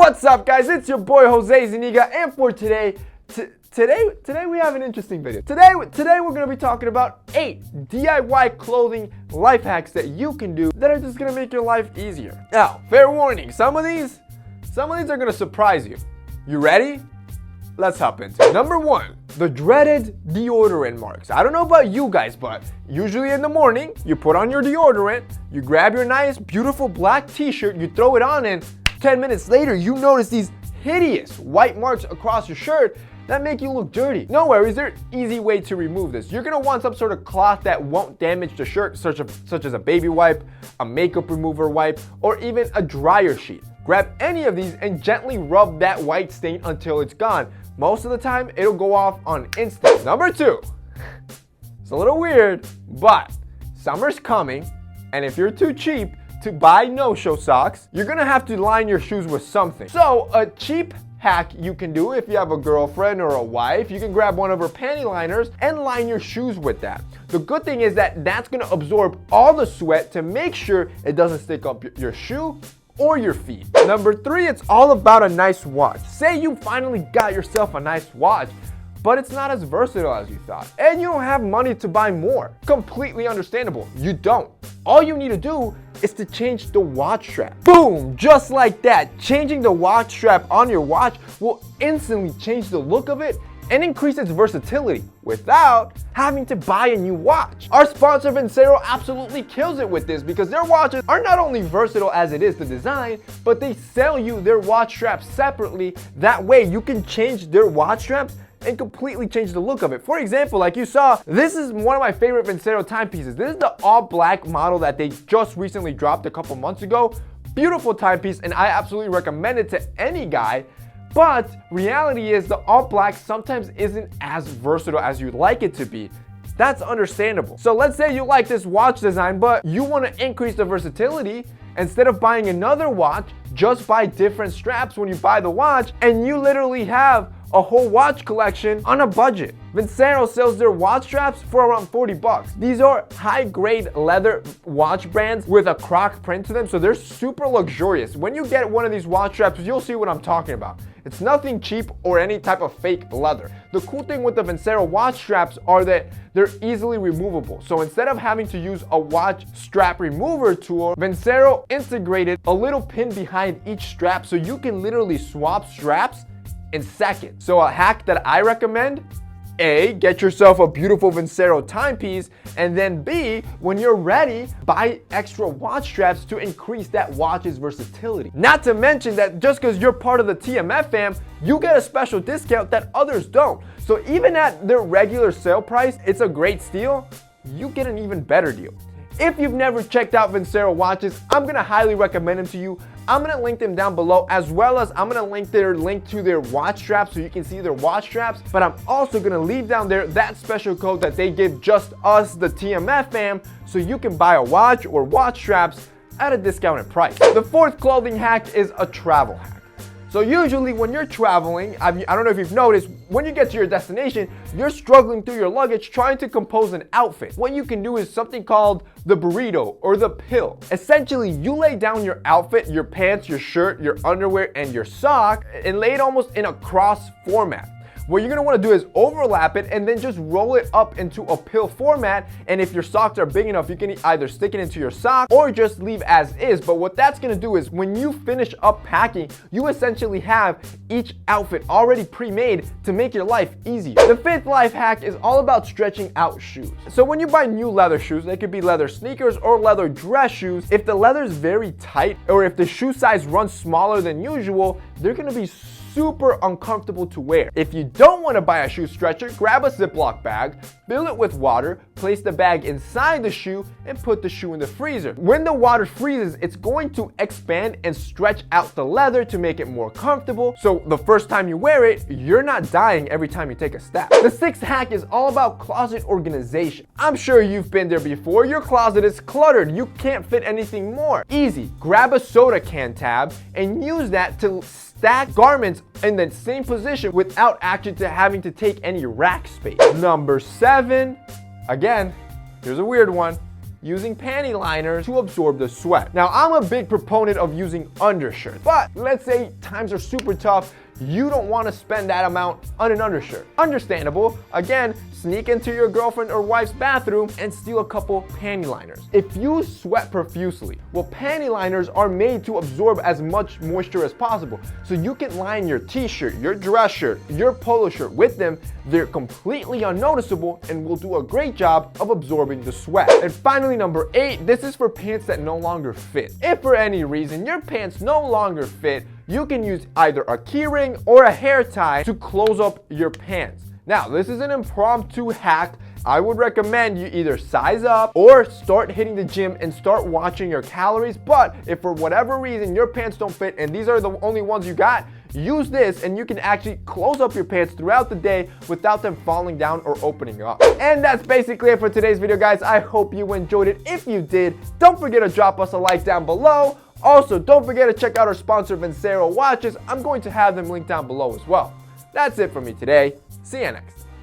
What's up, guys? It's your boy Jose Zuniga, and for today we have an interesting video. Today we're gonna be talking about 8 DIY clothing life hacks that you can do that are just gonna make your life easier. Now, fair warning, some of these are gonna surprise you. You ready? Let's hop into it. Number 1, the dreaded deodorant marks. I don't know about you guys, but usually in the morning, you put on your deodorant, you grab your nice, beautiful black t-shirt, you throw it on, and 10 minutes later, you notice these hideous white marks across your shirt that make you look dirty. No worries, there's an easy way to remove this. You're gonna want some sort of cloth that won't damage the shirt, such as a baby wipe, a makeup remover wipe, or even a dryer sheet. Grab any of these and gently rub that white stain until it's gone. Most of the time, it'll go off on instant. Number 2, it's a little weird, but summer's coming, and if you're too cheap to buy no-show socks, you're gonna have to line your shoes with something. So a cheap hack you can do if you have a girlfriend or a wife, you can grab one of her panty liners and line your shoes with that. The good thing is that that's gonna absorb all the sweat to make sure it doesn't stick up your shoe or your feet. Number 3, it's all about a nice watch. Say you finally got yourself a nice watch, but it's not as versatile as you thought, and you don't have money to buy more. Completely understandable, you don't. All you need to do is to change the watch strap. Boom, just like that. Changing the watch strap on your watch will instantly change the look of it and increase its versatility without having to buy a new watch. Our sponsor Vincero absolutely kills it with this because their watches are not only versatile as it is the design, but they sell you their watch straps separately. That way you can change their watch straps and completely change the look of it. For example, like you saw, this is one of my favorite Vincero timepieces. This is the all black model that they just recently dropped a couple months ago. Beautiful timepiece, and I absolutely recommend it to any guy. But reality is the all black sometimes isn't as versatile as you'd like it to be. That's understandable. So let's say you like this watch design, but you want to increase the versatility. Instead of buying another watch, just buy different straps when you buy the watch, and you literally have a whole watch collection on a budget. Vincero sells their watch straps for around 40 bucks. These are high-grade leather watch brands with a croc print to them, so they're super luxurious. When you get one of these watch straps, you'll see what I'm talking about. It's nothing cheap or any type of fake leather. The cool thing with the Vincero watch straps are that they're easily removable. So instead of having to use a watch strap remover tool, Vincero integrated a little pin behind each strap so you can literally swap straps in seconds. So a hack that I recommend: A, get yourself a beautiful Vincero timepiece, and then B, when you're ready, buy extra watch straps to increase that watch's versatility. Not to mention that just because you're part of the TMF fam, you get a special discount that others don't. So even at their regular sale price, it's a great steal, you get an even better deal. If you've never checked out Vincero watches, I'm gonna highly recommend them to you. I'm gonna link them down below, as well as I'm gonna link to their watch straps so you can see their watch straps. But I'm also gonna leave down there that special code that they give just us, the TMF fam, so you can buy a watch or watch straps at a discounted price. The 4th clothing hack is a travel hack. So usually when you're traveling, I don't know if you've noticed, when you get to your destination, you're struggling through your luggage trying to compose an outfit. What you can do is something called the burrito or the pill. Essentially, you lay down your outfit, your pants, your shirt, your underwear, and your sock, and lay it almost in a cross format. What you're gonna wanna do is overlap it and then just roll it up into a pill format. And if your socks are big enough, you can either stick it into your sock or just leave as is. But what that's gonna do is when you finish up packing, you essentially have each outfit already pre-made to make your life easier. The 5th life hack is all about stretching out shoes. So when you buy new leather shoes, they could be leather sneakers or leather dress shoes. If the leather is very tight or if the shoe size runs smaller than usual, they're gonna be super uncomfortable to wear. If you don't want to buy a shoe stretcher, grab a Ziploc bag, fill it with water, place the bag inside the shoe, and put the shoe in the freezer. When the water freezes, it's going to expand and stretch out the leather to make it more comfortable. So the first time you wear it, you're not dying every time you take a step. The 6th hack is all about closet organization. I'm sure you've been there before. Your closet is cluttered. You can't fit anything more. Easy. Grab a soda can tab and use that to stack garments in the same position without actually having to take any rack space. Number 7, again, here's a weird one. using panty liners to absorb the sweat. Now, I'm a big proponent of using undershirts, but let's say times are super tough. You don't want to spend that amount on an undershirt. Understandable. Again, sneak into your girlfriend or wife's bathroom and steal a couple panty liners. If you sweat profusely, well, panty liners are made to absorb as much moisture as possible. So you can line your t-shirt, your dress shirt, your polo shirt with them. They're completely unnoticeable and will do a great job of absorbing the sweat. And finally, number 8, this is for pants that no longer fit. If for any reason your pants no longer fit, you can use either a keyring or a hair tie to close up your pants. Now, this is an impromptu hack. I would recommend you either size up or start hitting the gym and start watching your calories. But if for whatever reason your pants don't fit and these are the only ones you got, use this and you can actually close up your pants throughout the day without them falling down or opening up. And that's basically it for today's video, guys. I hope you enjoyed it. If you did, don't forget to drop us a like down below. Also, don't forget to check out our sponsor, Vincero Watches. I'm going to have them linked down below as well. That's it for me today. See you next time.